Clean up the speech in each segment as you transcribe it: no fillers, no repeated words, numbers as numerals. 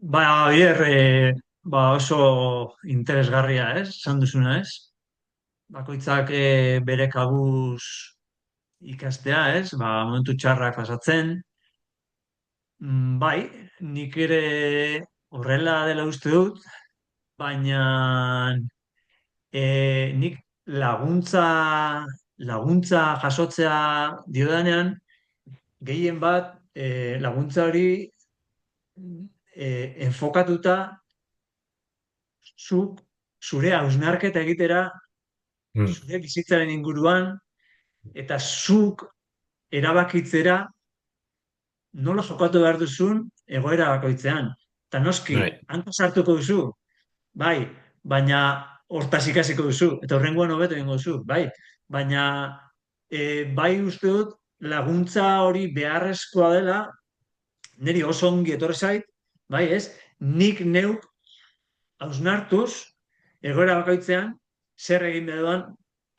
Bier, oso interesgarria, ez? Esan duzuna, ez? Bakoitzak bere kabuz ikastea, ez? Momentu txarrak pasatzen. Bai, nik ere horrela dela uste dut, baina nik laguntza jasotzea diodanean, gehien bat laguntza hori enfokatuta zuk zure hausnarketa egitera Mm, zure bizitzaren inguruan eta zuk erabakitzera nola jokatu behar duzun egoera bakoitzean. Eta noski, bai. hanka sartuko duzu, bai, baina hortaz ikasiko duzu, eta horrengoan hobeto egingo duzu, bai. Baina bai uste dut laguntza hori beharrezkoa dela, niri oso ongi etorri zait, bai ez, nik neuk hausnartuz, egoera bakoitzean, zer egin behar duan,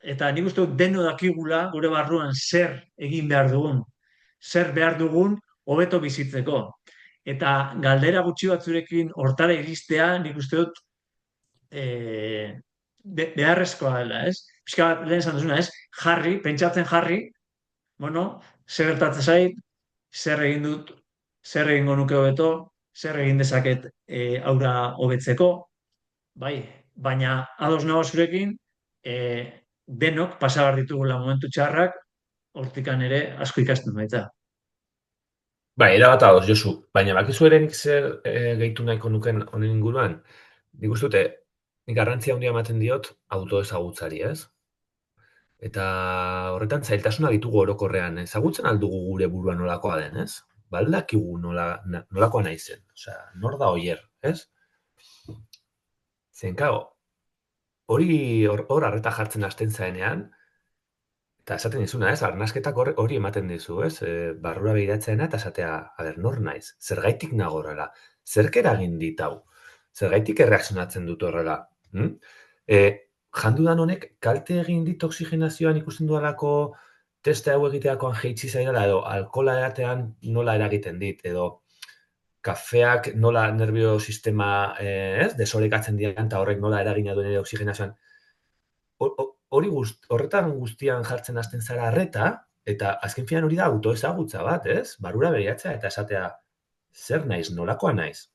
eta nik uste dut deno dakigula gure barruan zer egin behar dugun, zer behar dugun hobeto bizitzeko. Eta galdera gutxi batzurekin hortara iristea, nik uste dut beharrezkoa dela, ez? Pixka bat lehen esan duzuna, ez? Pentsatzen jarri, bueno, zer gertatzen zait, zer egin dut, zer egingo nuke hobeto, zer egin dezaket aurra hobetzeko, bai, baina ados nago zurekin, denok pasa behar ditugula momentu txarrak, hortikan ere asko ikasten baita. Bai, erabat ados, Josu. Baina bakizu ere nik zer gehitu nahiko nuken honen inguruan? Nik uste dute, nik garrantzia handia ematen diot autoezagutzari, ez? Eta horretan zailtasuna ditugu orokorrean. Ezagutzen aldugu gure burua nolakoa den, ez? Baldakigu nolakoa naizen. Osea, nor da oier, ez? Zen, kago, hor arreta jartzen hasten zaenean, eta esaten dizuna, ez? Arnasketak hori ematen dizu, ez? Barrura begiratzeena eta esatea, a ber, nor naiz? Zergaitik nago horrela? Zerk eragin dit hau? Zergaitik erreakzionatzen dut horrela? Hm? E, Jandudan honek kalte egin dit oxigenazioan ikusten dualako teste hau egiteakoan jeitsi zaidala, edo alkola edatean nola eragiten dit, edo kafeak nola nervio sistema ez, desorekatzen dian, eta horrek nola eragina duen ere oxigenazioan. Horretan guztian jartzen hasten zara arreta, eta azken finan hori da autoezagutza bat, ez? Barura begiatzea eta esatea, zer naiz, nolakoa naiz?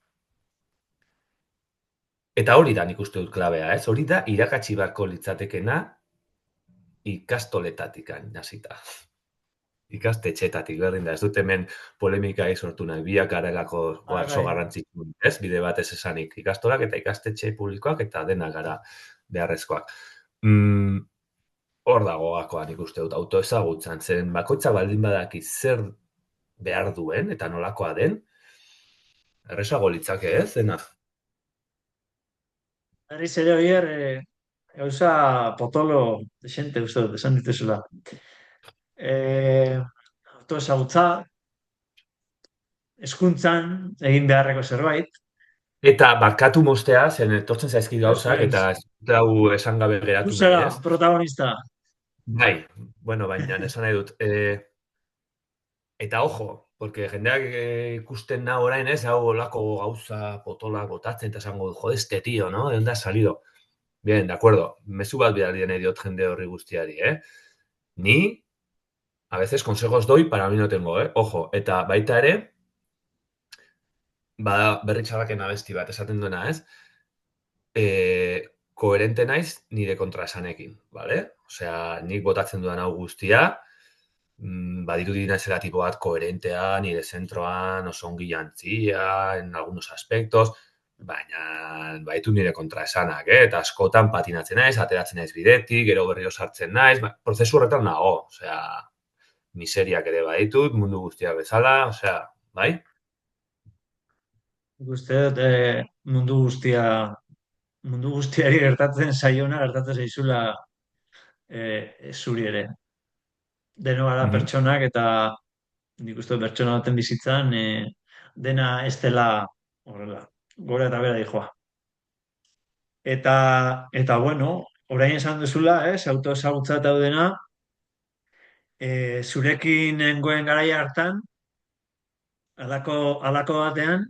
Eta hori da nik uste dut klabea, ez? Hori da irakatsi beharko litzatekena ikastoletatik hasita. Ikastetxeetatik berdin da, ez dut hemen polemika sortu nahi, biak garelako Bai, oso bai. garrantzitsu, ez? Bide batez esanik, ikastolak eta ikastetxe publikoak eta dena gara beharrezkoak. Mm, Hor dago gakoa nik uste dut, autoezagutzan, zen bakoitza baldin badaki zer behar duen eta nolakoa den, erresago litzake, ez, dena. Berriz ere bier, gauza potolo desente uste dut, esan dituzula. Autoezagutza, hezkuntzan egin beharreko zerbait. Eta barkatu mostea, zen etortzen zaizkit Ez, gauzak, ez. eta ez dut hau esan gabe Zu geratu nahi, zara ez? protagonista. Bai, bueno, baina esan nahi dut. Eta ojo, porque jendeak ikusten na orain, ez, hau olako gauza potolak botatzen, eta esango du, jode, este tío, ¿no? ¿De dónde has salido? Bien, de acuerdo. Mezu bat bidali nahi diot jende horri guztiari, eh? Ni, a veces consejos doy, para mí no tengo, eh? Ojo, eta baita ere, bada berri txabaken abesti bat esaten duena, ez? Koherente naiz nire kontraesanekin, vale? Osea, nik botatzen dudan hau guztia, badirudi naizela tipo bat koherentea, nire zentroan, oso ongi jantzia, en algunos aspectos, baina baitu nire kontraesanak, eta askotan patinatzen naiz, ateratzen naiz bidetik, gero berriro sartzen naiz, prozesu horretan nago, osea, miseriak ere baditut, mundu guztia bezala, osea, bai? Nik uste dut mundu guztiari gertatzen zaiona, gertatzen zaizula zuri ere. Deno gara Mhm. pertsonak eta nik uste dut pertsona baten bizitzan dena ez dela horrela, gora eta bera dijoa. Eta bueno, orain esan duzula, autoezagutza eta dena, zurekin nengoen garaia hartan, halako batean,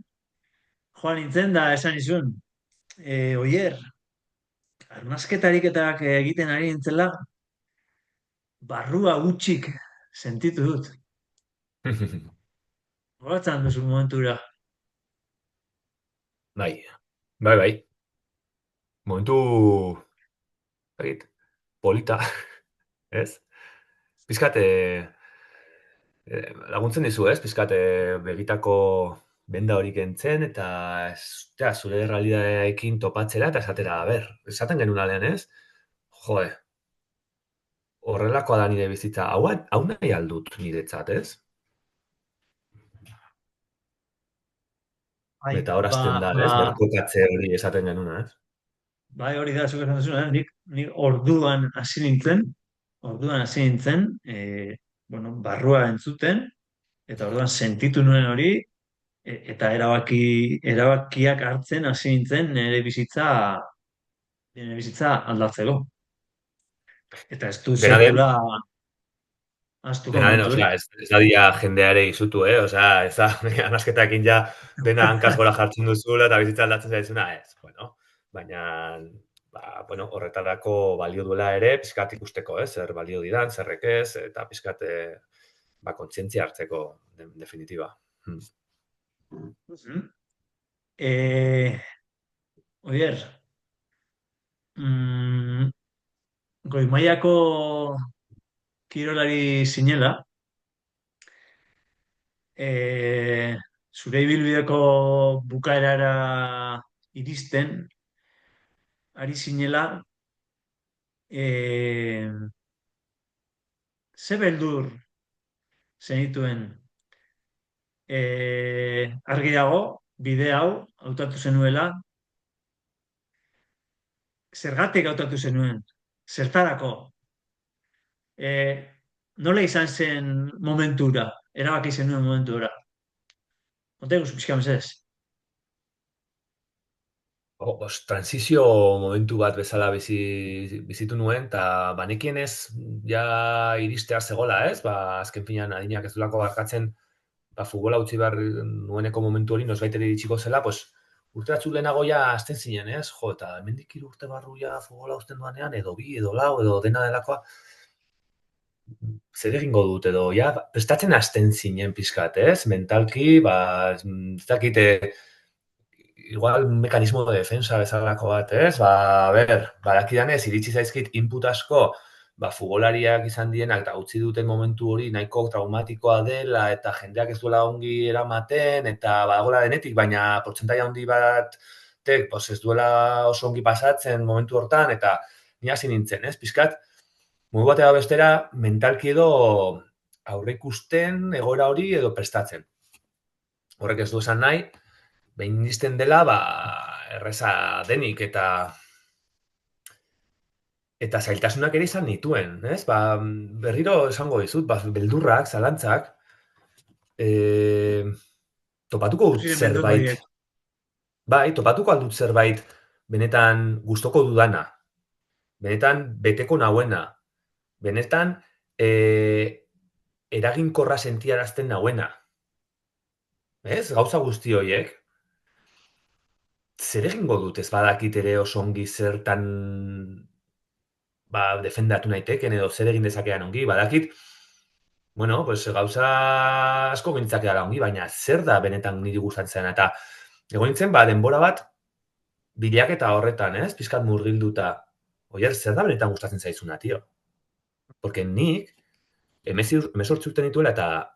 joan nintzen da esan izun, oier, arnasketarik egiten ari nintzela, barrua hutsik sentitu dut. Horatzen duzu momentura. Bai, bai. Momentu, egit, polita, ez? Pizkat, laguntzen dizu, ez? Pizkat, begitako benda hori kentzen, eta zure realidadeekin topatzera, eta esatera, esaten genuen alean, ez? Joe, horrelakoa da nire bizitza, hau nahi aldut niretzat, ez? Bai, Eta hor hasten da, ez? Berkokatze hori esaten genuen, ez? bai hori da, zuk esan duzuna, nik orduan hasi nintzen, bueno, barrua entzuten, eta orduan sentitu nuen hori, eta erabakiak hartzen hasi nintzen nire bizitza aldatzeko. Eta ez du Dena den, sekula ahaztuko Dena den, momentu hori. osea, ez da dia jendeare izutu, osea, ez da, anasketakin ja dena hankaz gora jartzen duzula eta bizitza aldatzen zaizuna, ez, bueno, baina, bueno, horretarako balio duela ere, pizkat ikusteko, zer balio didan, zerrek ez, eta pizkat, kontzientzia hartzeko, definitiba. Mhm. Eh, Oier, mm, goi mailako kirolari zinela, zure ibilbideko bukaerara iristen, ari zinela, eh, ze beldur zenituen argi dago, bide hau, hautatu zenuela, zergatik hautatu zenuen, zertarako, nola izan zen momentura, erabaki zenuen momentura. Konta iguzu pixka mesez. Transizio momentu bat bezala bizitu nuen, eta banekien ez, ja iristea zegola, ez? Azken finean adinak ez duelako barkatzen, futbola utzi behar nueneko momentu hori, nosbait ere iritsiko zela, pues, urte batzuk lehenago ja azten zinen, ez? Jo, eta hemendik 3 urte barru ja futbola uzten duanean, edo 2, edo 4, edo dena delakoa, zer egingo dut, edo ja prestatzen hasten zinen pixkat, ez? Mentalki, ez dakite, igual mekanismo de defensa bezalako bat, ez? Badakidanez, iritsi zaizkit input asko, futbolariak izan dienak eta utzi duten momentu hori nahiko traumatikoa dela eta jendeak ez duela ongi eramaten eta badagoela denetik, baina portzentai handi bat pues ez duela oso ongi pasatzen momentu hortan eta ni hasi nintzen, ez? Pizkat, modu batera bestera, mentalki edo aurreikusten egoera hori edo prestatzen. Horrek ez du esan nahi, behin nisten dela, erreza denik eta zailtasunak ere izan nituen, ez? Berriro esango dizut, beldurrak, zalantzak, topatuko Zer dut ziren beldur zerbait, horiek? topatuko aldut zerbait benetan gustoko dudana, benetan beteko nauena, benetan eraginkorra sentiarazten nauena, ez? Gauza guzti horiek, zer egingo dut ez badakit ere oso ongi zertan defendatu naiteken edo zer egin dezakean ongi, badakit, bueno, pues gauza asko gintzakea da ongi, baina zer da benetan niri gustatzen eta egon nintzen, denbora bat bilaketa horretan, ez? Pizkat murgilduta. Oier, zer da benetan gustatzen zaizuna, tio? Porque nik, 18 urte nituela eta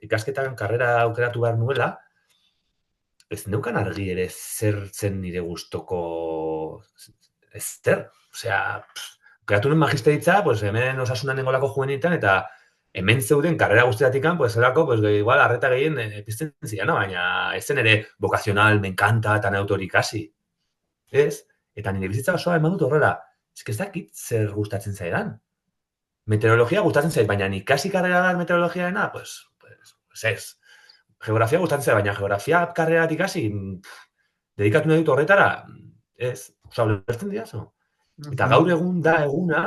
ikasketan karrera aukeratu behar nuela, ez neukan argi ere zer zen nire gustoko zer. Osea, aukeratu nuen magisteritza, pues hemen osasunan nengolako juvenitan, eta hemen zeuden karrera guztiatik pues zelako, pues igual arreta gehien pizten ziren, no? Baina ez zen ere vocacional, me encanta, eta neutorik hasi. Ez? Eta nire bizitza osoa eman dut horrela. Ez ez dakit zer gustatzen zaidan. Meteorologia gustatzen zait, baina ikasi karrera da meteorologiaena, pues ez. Geografia gustatzen zait, baina geografia karreratik hasi, dedikatu nahi dut horretara, ez. Osa, ulertzen dira, zo? Eta gaur Mhm. egun da eguna,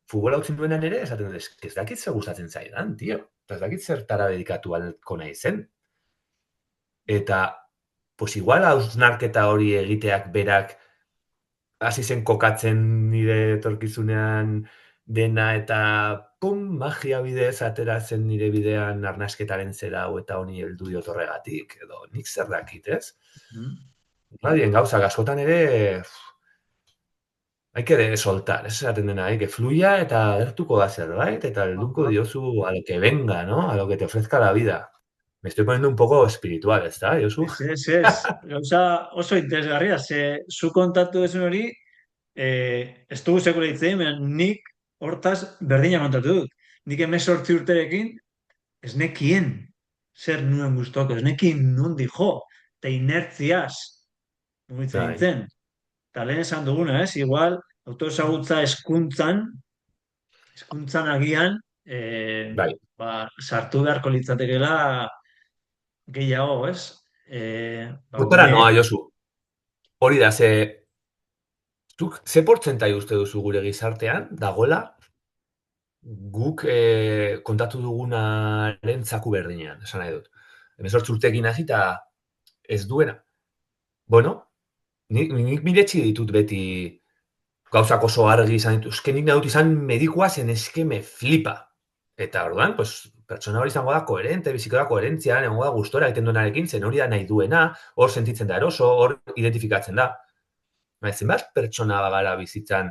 futbola utzin duenan ere, esaten dut, ez dakit zer gustatzen zaidan, tio. Ez dakit zertara dedikatu alko nahi zen. Eta pues igual hausnarketa hori egiteak berak hasi zen kokatzen nire etorkizunean dena eta pum, magia bidez atera zen nire bidean arnasketaren zera hau eta honi heldu diot horregatik, edo nik zer dakit, ez? Mm. Badien gauzak askotan ere, hay que soltar, ez esaten dena, que fluya eta gertuko da zerbait, eta helduko diozu a lo que venga, ¿no? A lo que te ofrezca la vida. Me estoy poniendo un poco espiritual, ¿está, Josu? Ez. Gauza oso interesgarria, ze zu kontatu duzun hori, ez dugu sekula hitz egin, baina nik hortaz berdina kontatu dut. Nik 18 urterekin ez nekien zer nuen gustoko, ez nekien nondik jo, eta inertziaz mugitzen Bai, nintzen. Eta lehen esan duguna, ez? Igual, autoesagutza hezkuntzan agian, bai. sartu beharko litzatekeela gehiago, ez? Gutara Gure noa, Josu. Hori da, ze portzentai uste duzu gure gizartean, dagoela, guk kontatu dugunaren zaku berdinean, esan nahi dut. 18 urteekin hasita ez duena. Bueno, nik miretsi ditut beti gauzak oso argi izan ditut. Eske nik nahi dut izan medikua zen eske me flipa. Eta orduan, pues, pertsona hori izango da koherente, biziko da koherentzian, egongo da gustora egiten duenarekin, zen hori da nahi duena, hor sentitzen da eroso, hor identifikatzen da. Baina zenbat pertsona bagara bizitzan,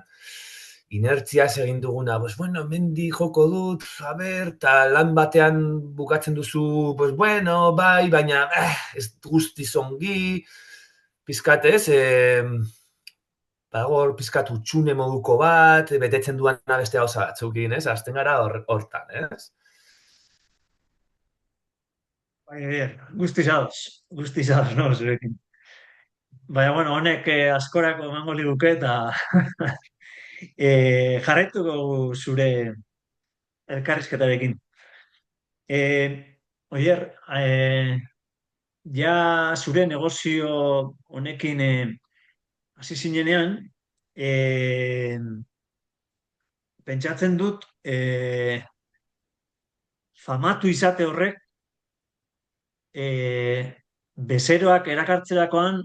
inertziaz egin duguna, pues bueno, mendi joko dut, a ber, eta lan batean bukatzen duzu, pues bueno, bai, baina ez guztiz ongi, pizkat ez, badago hor pizkat utxune moduko bat, betetzen duana beste gauza batzukin, ez? Azten gara hortan, ez? guztiz ados, no, zurekin. Baina, bueno, honek askorako emango liguke eta jarraituko dugu zure elkarrizketarekin. Oier, ja zure negozio honekin hasi zinenean, eh, pentsatzen dut famatu izate horrek bezeroak erakartzerakoan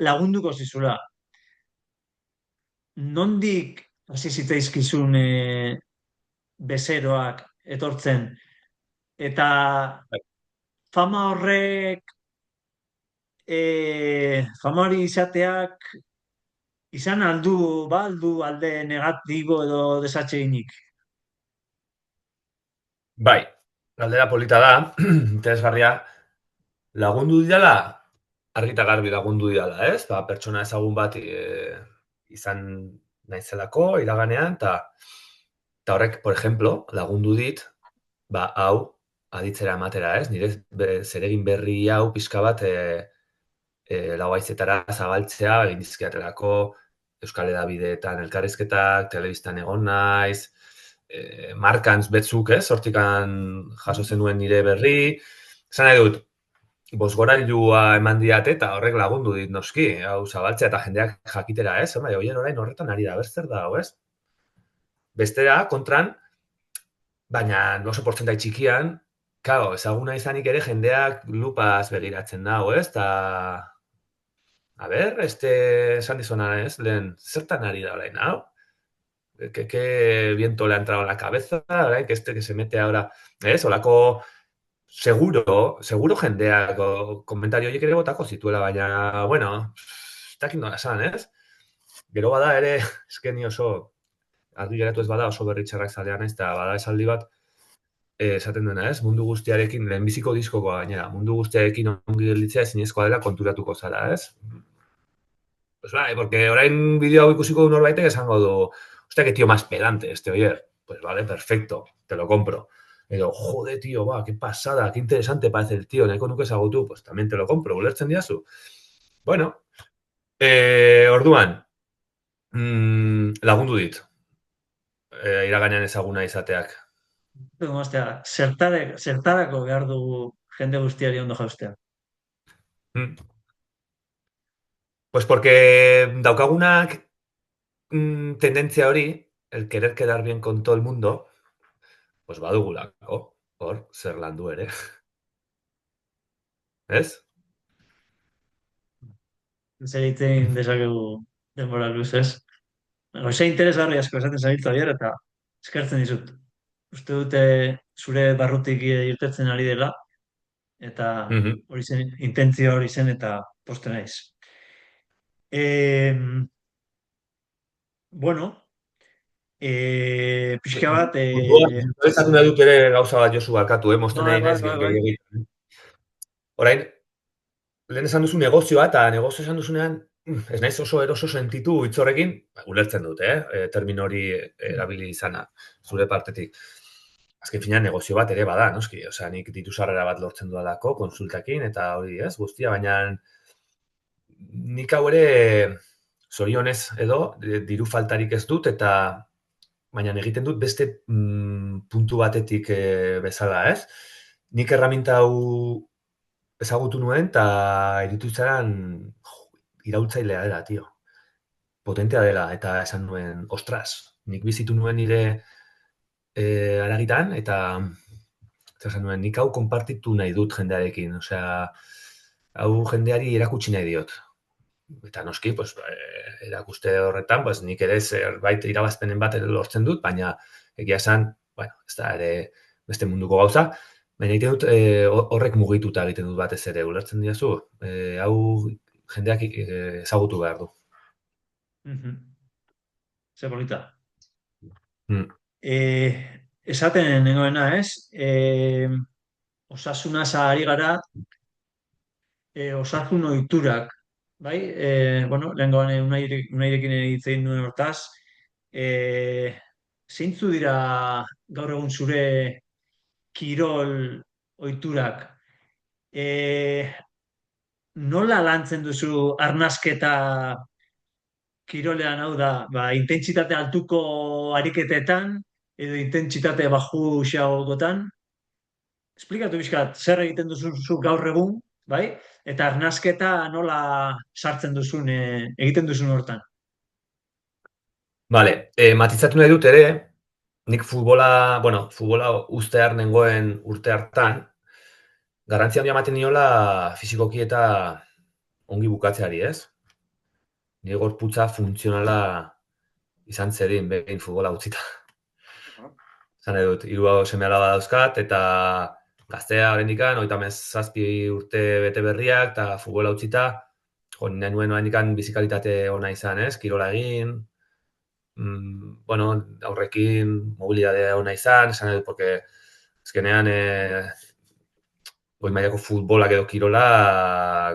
lagunduko zizula. Nondik hasi zitzaizkizun bezeroak etortzen? Eta fama horrek, fama hori izateak, izan aldu, ba, aldu alde negatibo edo desatseginik. Bai, galdera polita da, interesgarria, lagundu didala, argi eta garbi lagundu didala, ez? Ba, pertsona ezagun bat izan naizelako, iraganean, eta horrek, por ejemplo, lagundu dit, ba, hau, aditzera ematera, ez? Nire zeregin berri hau pixka bat lau haizetara zabaltzea, egin dizkiatelako Euskal Hedabideetan elkarrizketak, telebistan egon naiz, markantz betzuk, ez? Hortikan jaso zenuen nire berri. Esan nahi dut, bozgorailua eman diate eta horrek lagundu dit noski, hau zabaltzea eta jendeak jakitera, ez? Bai, oien orain horretan ari da, berzer da, ez? Bestera, kontran, baina oso portzentai txikian, claro, ezaguna izanik ere jendeak lupaz begiratzen da, ez? Ta a ver, esan dizuna, ez? Lehen, zertan ari da orain, hau? ¿Qué viento le ha entrado en la cabeza? ¿Verdad? Que se mete ahora, ¿ez? Olako, seguro jendeak komentario horiek ere botako zituela, baina, bueno, ez dakit nola esan, ez? Gero bada ere, eske ni oso, argi geratu ez bada, oso berritxarrak zalea naiz, eta bada esaldi bat, esaten duena, ez? Mundu guztiarekin, lehenbiziko diskoko gainera, mundu guztiarekin ongi gelditzea ezinezkoa dela konturatuko zara, ez? Pues bai, porque orain bideo hau ikusiko du norbaitek esango du, hostia, qué tío más pedante este oyer. Pues vale, perfecto, te lo compro. Edo, jode, tío, va, qué pasada, qué interesante parece el tío, nahiko nuke ezagutu, pues también te lo compro, ulertzen diazu. Bueno, orduan, lagundu dit, iraganean ezaguna izateak. Ostia, zertarako behar dugu jende guztiari ondo jaustea. Mm. Pues porque daukagunak tendentzia hori, el querer quedar bien con todo el mundo, pues badugulako, hor, zer landu ere. Ez? zer egiten dezakegu denbora luzez. Goze interesgarri asko esaten zabiltza bier, eta eskertzen dizut. Uste dute zure barrutik irtetzen ari dela, eta Mhm. hori zen, intentzio hori zen, eta poste naiz. E, bueno, pixka bat, Puntualizatu nahi dut ere gauza bat Josu barkatu, mozten bai, nahi bai, naiz bai, bai. gehiagitan. Orain, lehen esan duzu negozioa, eta negozio esan duzunean, ez naiz oso eroso sentitu hitz horrekin, ulertzen dut, termino hori erabili izana, zure partetik. Azken finean negozio bat ere bada, noski, osea, nik diru sarrera bat lortzen dudalako, konsultakin, eta hori, ez, guztia, baina nik hau ere zorionez edo, diru faltarik ez dut, eta baina egiten dut beste puntu batetik bezala, ez? Nik erraminta hau ezagutu nuen, eta iritutzean iraultzailea dela, tio. Potentea dela, eta esan nuen, ostras, nik bizitu nuen nire aragitan, eta esan nuen, nik hau konpartitu nahi dut jendearekin, osea, hau jendeari erakutsi nahi diot. Eta noski, pues, erakuste horretan, pues, nik ere zerbait irabazpenen bat ere lortzen dut, baina egia esan, bueno, ez da ere beste munduko gauza, baina egiten dut horrek mugituta egiten dut batez ere, ulertzen diazu, hau jendeak ezagutu behar du. Mhm. Ze polita. Mm. Esaten nengoena, ez? Osasunaz ari gara, osasun ohiturak, bai? Bueno, lehengoan unairekin hitz egin nuen hortaz, e, zeintzu dira gaur egun zure kirol ohiturak? E, Nola lantzen duzu arnasketa kirolean, hau da, intentsitate altuko ariketetan edo intentsitate baxuagotan? Esplikatu bizkat, zer egiten duzu zu gaur egun, bai? Eta arnasketa nola sartzen duzun, egiten duzun hortan. Vale, matizatu nahi dut ere, nik futbola ustear nengoen urte hartan, garrantzia handia ematen niola fisikoki eta ongi bukatzeari, ez? Nire gorputza funtzionala izan zedin, behin futbola utzita. Zan dut, hiru seme-alaba dauzkat, eta gaztea horrendikan, 37 urte bete berriak, eta futbola utzita, nahi nuen horrendikan bizikalitate ona izan, ez? Kirola egin, bueno, aurrekin mobilidadea ona izan dut, porque azkenean goi mailako futbolak edo kirola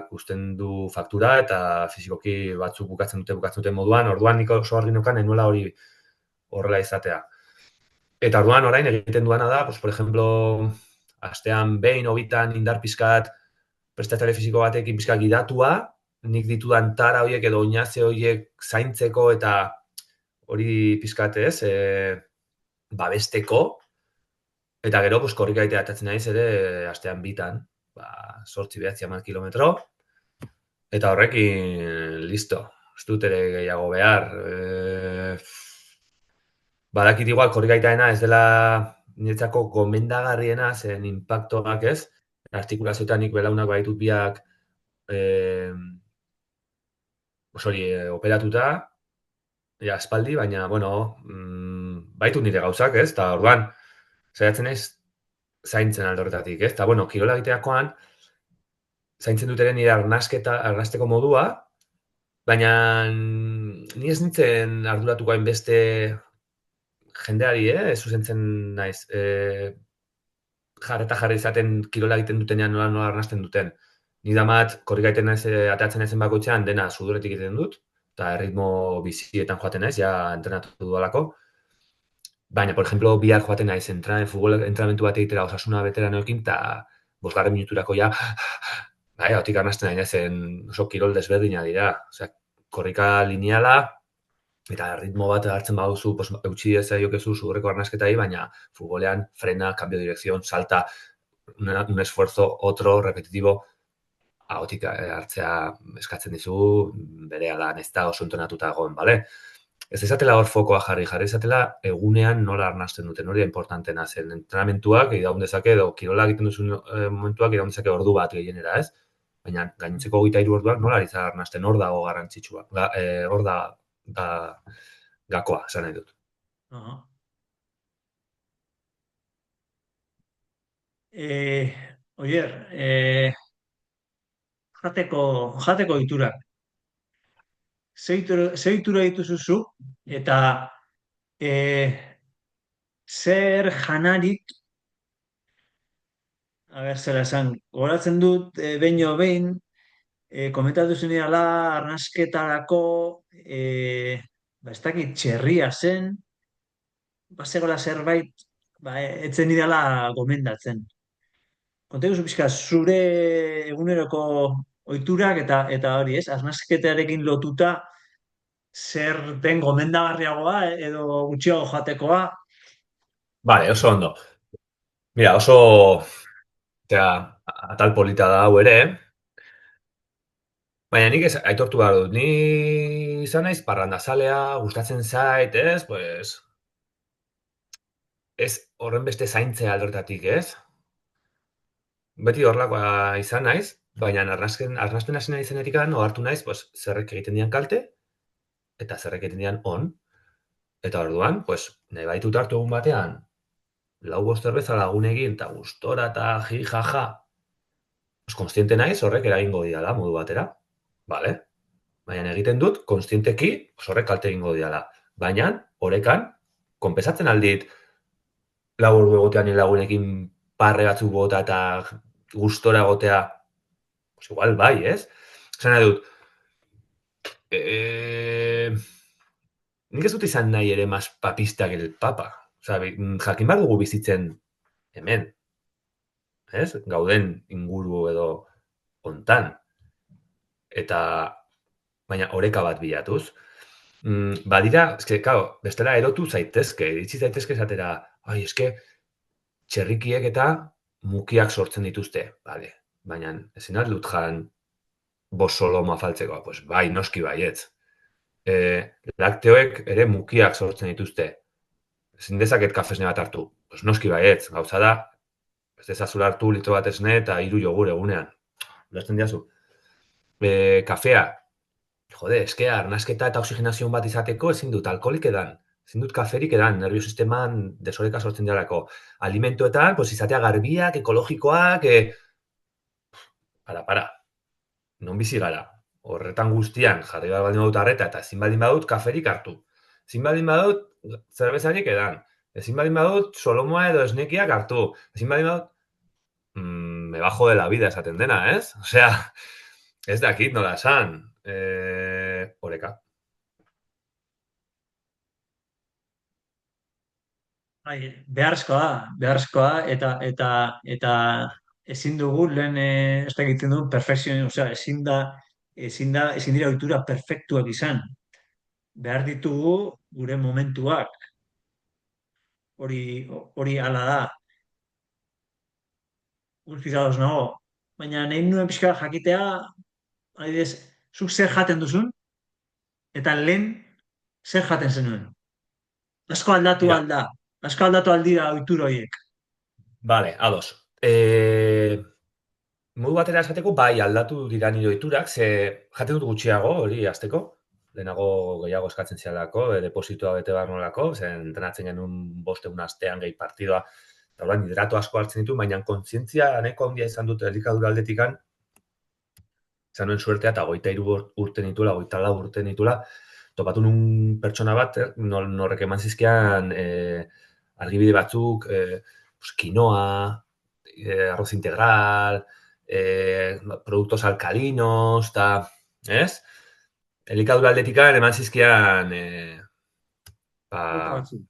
ikusten du faktura eta fisikoki batzuk bukatzen dute moduan, orduan nik oso argi neukan enuela hori horrela izatea. Eta orduan orain egiten duana da, pues, por ejemplo, astean behin hobitan indar pizkat prestatzaile fisiko batekin pizkat gidatua, nik ditudan tara horiek edo oinaze horiek zaintzeko eta hori pizkat ez, babesteko, eta gero, pues, korrika atatzen naiz ere astean bitan, 8-9 kilometro, eta horrekin listo. Ez dut ere gehiago behar. Badakit igual korrikaitaena ez dela niretzako gomendagarriena, zen impactoak ez, artikulazioetan nik belaunak baitut biak operatuta, ja, aspaldi, baina, bueno, baitut nire gauzak, ez, eta orduan, saiatzen naiz zaintzen alde horretatik, ez, eta, bueno, kirola egiteakoan, zaintzen dut ere nire arnasteko modua, baina ni ez nintzen arduratuko hainbeste jendeari, zuzentzen naiz, jarri izaten kirola egiten dutenean nola arnasten duten. Ni damat, korrikaiten naiz, atatzen naizen bakoitzean, dena suduretik egiten dut, eta erritmo bizietan joaten naiz, ja entrenatu dudalako. Baina, por ejemplo, bihar joaten naiz, futbol entrenamentu bat egitera osasuna veteranoekin, eta 5 minuturako ja, bai, hotik arnasten nahi zen oso kirol desberdina dira. Osea, korrika lineala, eta ritmo bat hartzen baduzu, pues, eutxi ez jokezu zurreko arnasketai, baina futbolean frena, cambio de dirección, salta, un esfuerzo, otro, repetitivo, ahotik hartzea eskatzen dizu, bere ala, ez da oso entonatuta egon, bale? Ez izatela hor fokoa jarri izatela egunean nola arnasten duten, hori da importantena zen, entrenamentuak iraun dezake, edo kirola egiten duzun momentuak iraun dezake ordu bat gehienera, ez? Baina gainontzeko 23 orduak nola ari zara arnasten, hor dago garrantzitsua. Hor da gakoa, esan nahi dut. Aha. Eh, Oier, jateko ohiturak. Ze ohitura dituzu zu, eta eh, zer janarik, a ber, zera esan, gogoratzen dut, behin, komentatu zenidala, arnasketarako, ba, ez dakit, txerria zen, bazegola zerbait, ba, etzen idala gomendatzen. Konta guzu pixka, zure eguneroko ohiturak eta hori, ez? Arnasketarekin lotuta zer den gomendagarriagoa edo gutxiago jatekoa. Vale, oso ondo. Mira, oso atal polita da hau ere, baina nik aitortu behar dut, ni izan naiz parrandazalea, gustatzen zait, ez? Pues, ez horren beste zaintzea aldortatik, ez? Beti horlakoa izan naiz, baina arnaspen hasi nahi zenetikan, ohartu naiz, pues, zerrek egiten dian kalte, eta zerrek egiten dian on. Eta orduan, pues, nahi baitut hartu egun batean, lau bost zerbeza lagunekin, eta gustora eta jaja, pues, konstiente naiz horrek eragingo diala modu batera. Vale? Baina egiten dut, konstienteki, pues, horrek kalte egingo diala. Baina, orekan, konpesatzen aldit, lau ordu egotea nire lagunekin parre batzuk bota eta gustora egotea, pues igual bai, ez? Esan nahi dut, nik ez dut izan nahi ere mas papista que el papa. Osa, jakin bat dugu bizitzen hemen, ez? Gauden inguru edo hontan. Eta, baina oreka bat bilatuz. Badira, eske, claro, bestela erotu zaitezke, iritsi zaitezke esatera, ai, eske, txerrikiek eta mukiak sortzen dituzte, bale. Baina, ezin dut jan bosoloma faltzeko, pues bai, noski baietz. Lakteoek ere mukiak sortzen dituzte. Ezin dezaket kafesne bat hartu, pues noski baietz. Gauza da, ez dezazula hartu litro bat esne eta 3 jogur egunean. Ulertzen diazu. Kafea, jode, eske arnasketa eta oxigenazio bat izateko ezin dut alkoholik edan. Ezin dut kaferik edan, nervio-sisteman desoreka sortzen dialako. Alimentuetan, pues izatea garbiak, ekologikoak, para. Non bizi gara. Horretan guztian jarri behar baldin badut arreta eta ezin baldin badut kaferik hartu. Ezin baldin badut zerbezarik edan. Ezin baldin badut solomoa edo esnekiak hartu. Ezin baldin badut me bajo de la vida esaten dena, ez? Osea, ez dakit nola esan. Oreka. Bai, beharrezkoa da, eta ezin dugu lehen ez da egiten du perfekzio, osea, ezin dira ohitura perfektuak izan. Behar ditugu gure momentuak, hori hori hala da, guztiz ados nago. Baina nahi nuen pixka jakitea, adibidez, zuk zer jaten duzun, eta lehen zer jaten zenuen. Asko aldatu Mira, alda, asko aldatu aldira ohitura horiek. vale, ados. Modu batera esateko, bai, aldatu dira nire ohiturak, ze jaten dut gutxiago, hori hasteko. Lehenago gehiago eskatzen zialako, depositoa bete behar nolako, zen entrenatzen genuen bostegun astean gehi partidua, eta orain hidrato asko hartzen ditu, baina kontzientzia nahiko handia izan dut elikadura aldetikan, izan nuen suertea, eta 23 urte nitula, 24 urte nitula, topatu nun pertsona bat, norrek eman zizkian argibide batzuk, quinoa, arroz integral, productos alkalinos, eta, ez? Elikadura aldetikan eman zizkian Pauta ba, batzuk.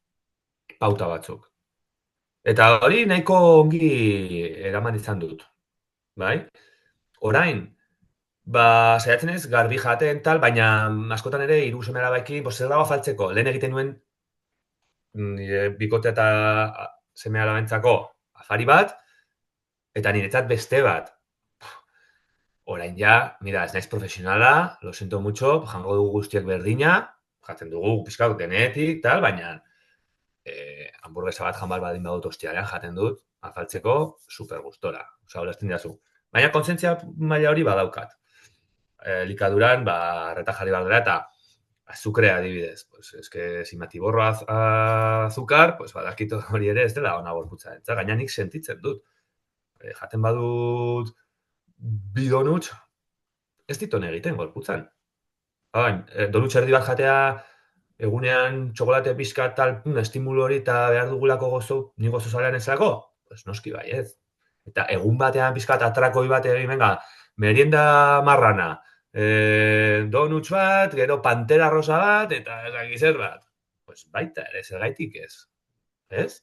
pauta batzuk. Eta hori nahiko ongi eraman izan dut, bai? Orain, ba, saiatzen ez, garbi jaten tal, baina askotan ere hiru seme alabekin, zer dago faltzeko, lehen egiten nuen nire bikote eta seme alabentzako afari bat, eta niretzat beste bat. Orain ja, mira, ez naiz profesionala, lo siento mucho, jango dugu guztiak berdina, jaten dugu pizkak denetik, tal, baina hamburguesa bat jan behar badin badut ostialean jaten dut, afaltzeko super gustora. Osa, horazten diazu. Baina kontzientzia maila hori badaukat. Likaduran, arreta jarri behar dela, eta azukrea adibidez. Pues, eske, si matiborro azukar, pues, badakit hori ere ez dela ona gorputza. Eta gaina nik sentitzen dut. Jaten badut bidonutx, ez diton egiten gorputzan. Donutx erdi bat jatea, egunean txokolate pixka tal, estimulu hori eta behar dugulako gozo, ni gozo zalean ezako? Pues noski bai ez. Eta egun batean pixka atrakoi bat egin, venga, merienda marrana, donuts bat, gero pantera rosa bat, eta zer bat. Pues baita ere, zergaitik ez. Ez?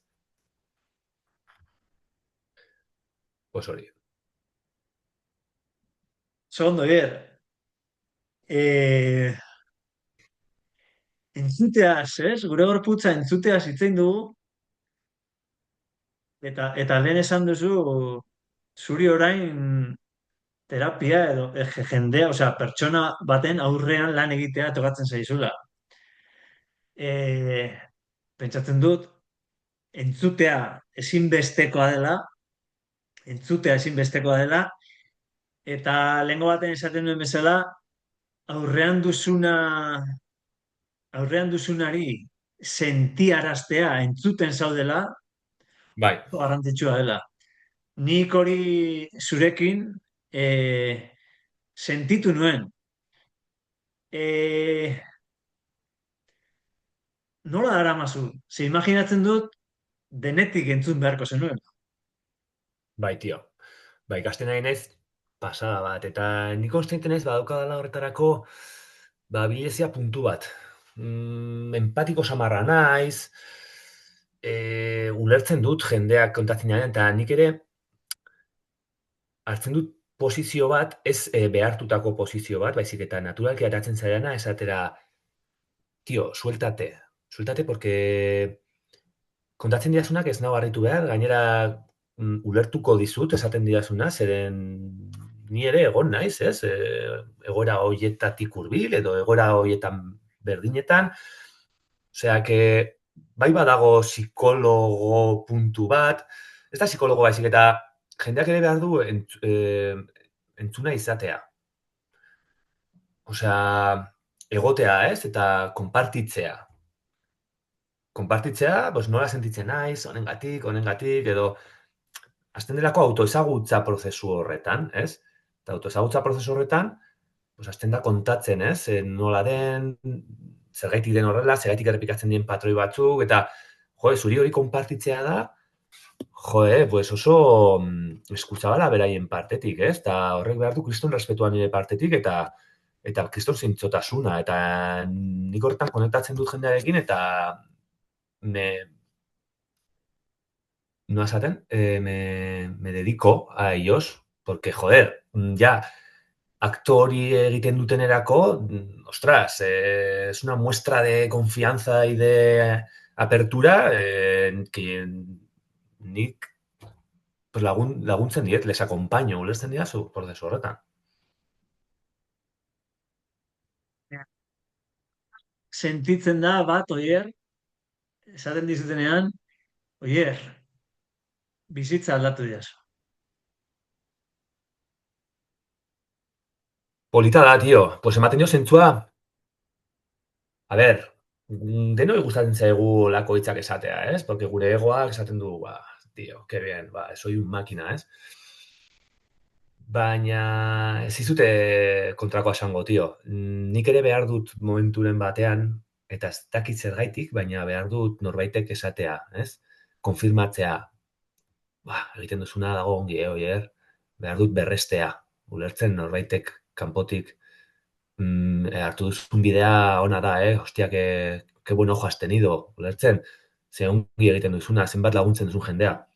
Pues hori. Segundo, Ier. Eh, entzuteaz, ez? Gure gorputza entzuteaz hitzein dugu, eta lehen esan duzu, zuri orain terapia edo jendea, osea, pertsona baten aurrean lan egitea tokatzen zaizula. Eh, pentsatzen dut, entzutea ezinbestekoa dela, entzutea ezinbestekoa dela, eta lehengo baten esaten duen bezala, aurrean duzuna, aurrean duzunari sentiaraztea entzuten zaudela, Bai, garrantzitsua dela. Nik hori zurekin sentitu nuen. E, nola daramazu? Ze imaginatzen dut denetik entzun beharko zenuen. bai, tio. Bai, ikasten nahi naiz, pasada bat, eta nik konstienten naiz badaukadala horretarako, bilezia puntu bat. Empatiko samarra naiz, ulertzen dut jendeak kontatzen janean, eta nik ere hartzen dut posizio bat, ez behartutako posizio bat, baizik eta naturalki atatzen zailana, esatera, tio, sueltate porque kontatzen didazunak ez nago harritu behar, gainera ulertuko dizut esaten didazuna, zeren ni ere egon naiz, ez? Egoera hoietatik hurbil edo egoera hoietan berdinetan. Osea, que bai badago psikologo puntu bat, ez da psikologo baizik eta jendeak ere behar du entzuna izatea. Osea, egotea, ez? Eta konpartitzea. Konpartitzea, pues nola sentitzen naiz, honengatik, edo azten delako autoezagutza prozesu horretan, ez? Eta autoezagutza prozesu horretan, pues azten da kontatzen, ez? Nola den, zergaitik den horrela, zergaitik errepikatzen dien patroi batzuk, eta zuri hori konpartitzea da, pues oso eskutzabala beraien partetik, ez? Eta horrek behar du kriston respetua nire partetik, eta kriston zintzotasuna, eta nik horretan konektatzen dut jendearekin, eta no esaten, me dedico a ellos, porque, ya, aktori egiten dutenerako, ostras, es una muestra de confianza y de apertura que nik pues laguntzen diet, les acompaño, ulertzen dira zu prozesu horretan. Sentitzen da bat, oier, esaten dizutenean, oier, bizitza aldatu didazu. Polita da, tio, pues ematen dio zentzua, a ver, denoi gustatzen zaigu lako hitzak esatea, ez? Porque gure egoak esaten du, tío, qué bien, soy un máquina, ez? Baina ez dizute kontrakoa esango, tio. Nik ere behar dut momenturen batean, eta ez dakit zergaitik, baina behar dut norbaitek esatea, ez? Konfirmatzea, egiten duzuna dago ongi, oier? Behar dut berrestea, ulertzen norbaitek kanpotik hartu duzun bidea ona da, Hostia, que buen ojo has tenido, ulertzen? Ze ongi egiten duzuna, zenbat laguntzen duzun jendea.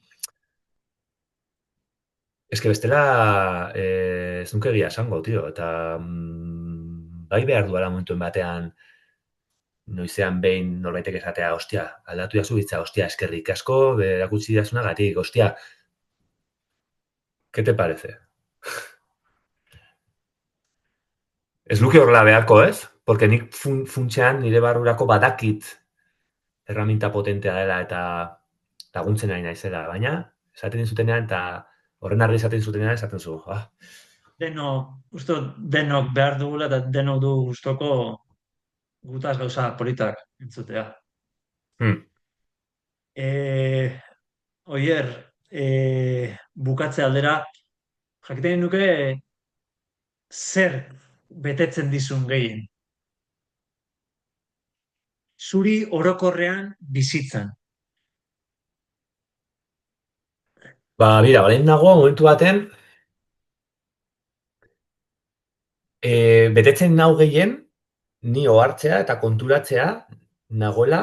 Ez que bestela ez nuke egia esango, tio, eta bai behar duela momentuen batean noizean behin norbaitek esatea, hostia, aldatu jazu hitza, hostia, eskerrik asko, erakutsi dazunagatik, hostia, ¿qué te parece? Ez luke horrela beharko, ez? Porque nik funtsean nire barrurako badakit herramienta potentea dela eta laguntzen ari naizela, baina esaten dizutenean eta Horren argi esaten zutenean esaten zu. Uste dut denok behar dugula eta denok du gustoko gutaz gauza politak entzutea. Hmm. E, Oier, bukatze aldera, jakiten nuke zer betetzen dizun gehien. Zuri orokorrean bizitzan. Bira, orain nago momentu baten, betetzen nau gehien, ni ohartzea eta konturatzea nagoela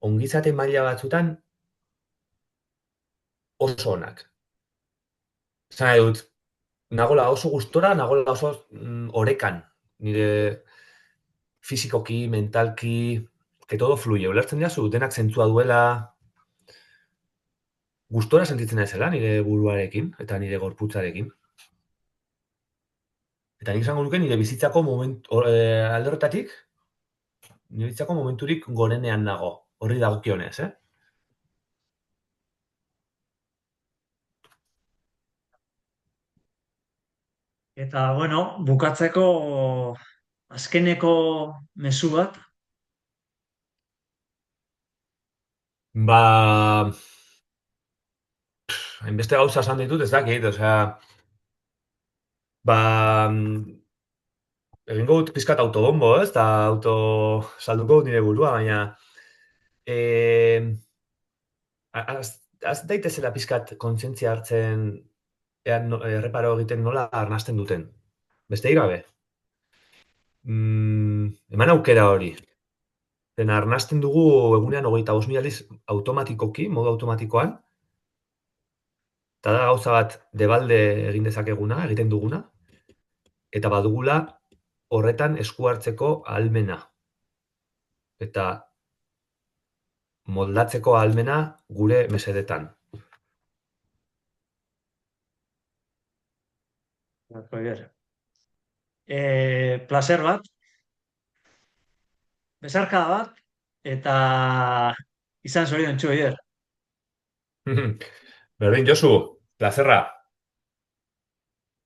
ongizate maila batzutan oso onak. Esan nahi dut, nagola oso gustora, nagola oso orekan. Nire fisikoki, mentalki, que todo fluye. Ulertzen diazu, denak zentzua duela, gustora sentitzen naizela nire buruarekin eta nire gorputzarekin. Eta nik esango nuke nire bizitzako alde horretatik, nire bizitzako momenturik gorenean nago. Horri dagokionez, eh? Eta, bueno, bukatzeko azkeneko mezu bat, Ba, hainbeste gauza esan ditut, ez dakit, osea, ba, egingo dut pizkat autobombo, ez? Eta salduko dut nire burua, baina eh, az daitezela pizkat kontzientzia hartzen erreparo egiten nola arnasten duten. Beste gabe. Eman aukera hori. Dena arnasten dugu egunean 25.000 aldiz automatikoki, modu automatikoan, eta da gauza bat debalde egin dezakeguna, egiten duguna, eta badugula horretan esku hartzeko ahalmena. Eta moldatzeko ahalmena gure mesedetan. Oier. Placer bat, besarkada bat, eta izan zoriontsu, Oier. Berdin, Josu, plazerra.